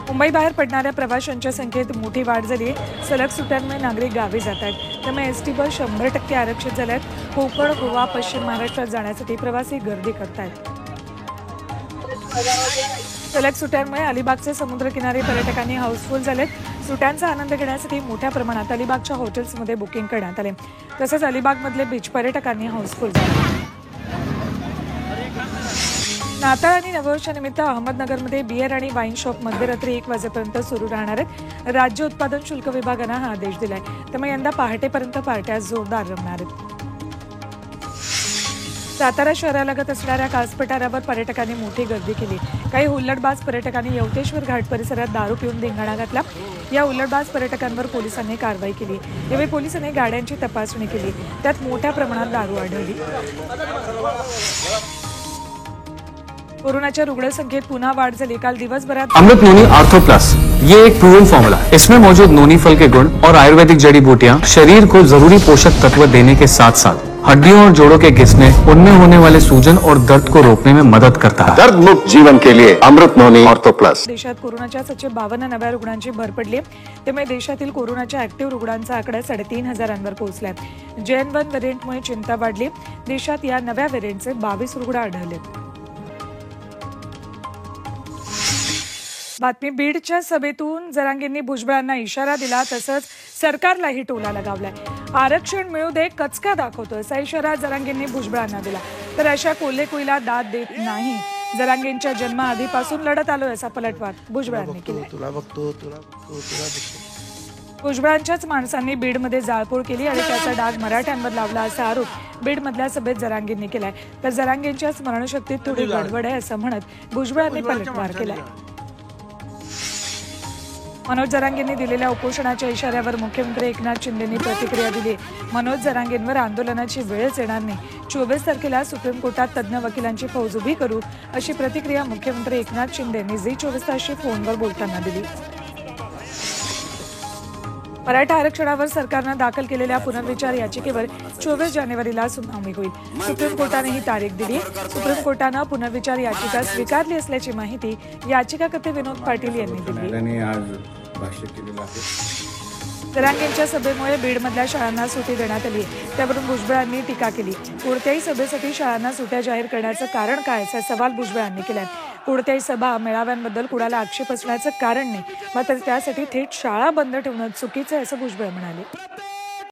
मुंबई बाहेर पडणाऱ्या प्रवाशांच्या संख्येत मोठी वाढ झाली आहे। सलग सुट्ट्यांमुळे नागरिक गावी जात आहेत, त्यामुळे एसटी बस 100% आरक्षित झाल्यात। कोकण, गोवा, पश्चिम महाराष्ट्रात जाण्यासाठी प्रवासी गर्दी करतायत। सलग सुट्ट्यांमुळे अलिबागचे समुद्रकिनारी पर्यटकांनी हाऊसफुल झालेत। सुट्ट्यांचा आनंद घेण्यासाठी मोठ्या प्रमाणात अलिबागच्या हॉटेल्समध्ये बुकिंग करण्यात आले। तसेच अलिबागमधले बीच पर्यटकांनी हाऊसफुल झाले। नाताळ आणि नववर्षानिमित्त अहमदनगरमध्ये बियर आणि वाईन शॉप मध्यरात्री 1 वाजेपर्यंत सुरू राहणार आहेत। राज्य उत्पादन शुल्क विभागानं हा आदेश दिलाय, त्यामुळे यंदा पहाटेपर्यंत पार्ट्या जोरदार रंगणार आहेत। सातारा शहरालगत असणाऱ्या कास पठारावर पर्यटकांनी मोठी गर्दी केली। काही हुल्लडबाज पर्यटकांनी यवतेश्वर घाट परिसरात दारू पिऊन धिंगाणा घातला। या हुल्लडबाज पर्यटकांवर पोलिसांनी कारवाई केली। यावेळी पोलिसांनी गाड्यांची तपासणी केली, त्यात मोठ्या प्रमाणात दारू आढळली। कोरोनाच्या रुग्णसंख्येत पुन्हा वाढ झाली। काल दिवसभरात अमृत नोनी आर्थो प्लस, ये एक प्रूवन फॉर्मूला। इसमें मौजूद नोनी फल के गुण और आयुर्वेदिक जड़ी बूटियां शरीर को जरूरी पोषक तत्व देने के साथ साथ हड्डियों और जोड़ों के घिसने, उनमें होने वाले सूजन और दर्द को रोकने में मदद करता है। दर्द मुक्त जीवन के लिए अमृत नोनी आर्थो प्लस। देशात कोरोनाच्या 752 नव्या रुग्णांची भर पडली, त्यामुळे देशातील कोरोनाच्या ऍक्टिव्ह रुग्णांचा आकडा 3,500 पोहोचलाय। JN1 व्हेरियंटमुळे चिंता वाढली। देशात या नव्या व्हेरियंटचे 22 रुग्ण आढळले। बातमी बीडच्या सभेतून जरांगेंनी भुजबळांना इशारा दिला, तसंच सरकारलाही टोला लगावलाय। आरक्षण मिळू दे, कचका दाखवतो, असा इशारा जरांगेंनी भुजबळांना दिला। तर अशा कोल्हेकुईला दाद देत नाही, जरांगेंच्या जन्माआधीपासून लढत आलोय, असा पलटवार भुजबळांनी केला। भुजबळांच्याच माणसांनी बीडमध्ये जाळपोळ केली आणि त्याचा डाग मराठ्यांवर लावला, असा आरोप बीडमधल्या सभेत जरांगेंनी केलाय। तर जरांगेंच्या स्मरणशक्तीत थोडी गडबड आहे, असं म्हणत भुजबळांनी पलटवार केलाय। मनोज जरांगेंनी दिलेल्या उपोषणाच्या इशाऱ्यावर मुख्यमंत्री एकनाथ शिंदेंनी प्रतिक्रिया दिली। मनोज जरांगेंवर आंदोलनाची वेळच येणार नाही। 24 तारखेला सुप्रीम कोर्टात तज्ज्ञ वकिलांची फौज उभी करू, अशी प्रतिक्रिया मुख्यमंत्री एकनाथ शिंदेंनी झी 24 तासशी फोनवर बोलताना दिली। मराठा आरक्षणावर सरकारनं दाखल केलेल्या पुनर्विचार याचिकेवर 24 जानेवारीला सुनावणी होईल। सुप्रीम कोर्टाने ही तारीख दिली। सुप्रीम कोर्टानं पुनर्विचार याचिका स्वीकारली असल्याची माहिती याचिकाकर्ते विनोद पाटील यांनी दिली। जरांगेंच्या सभेमुळे बीडमधल्या शाळांना सुट्टी देण्यात आली, त्यावरून भुजबळांनी टीका केली। कोणत्याही सभेसाठी शाळांना सुट्ट्या जाहीर करण्याचं कारण काय, असा सवाल भुजबळांनी केलाय। कोणत्याही सभा मेळाव्यांबद्दल कुणाला आक्षेप असण्याचं कारण नाही, मात्र त्यासाठी थेट शाळा बंद ठेवणं चुकीचं आहे, असं भुजबळ म्हणाले।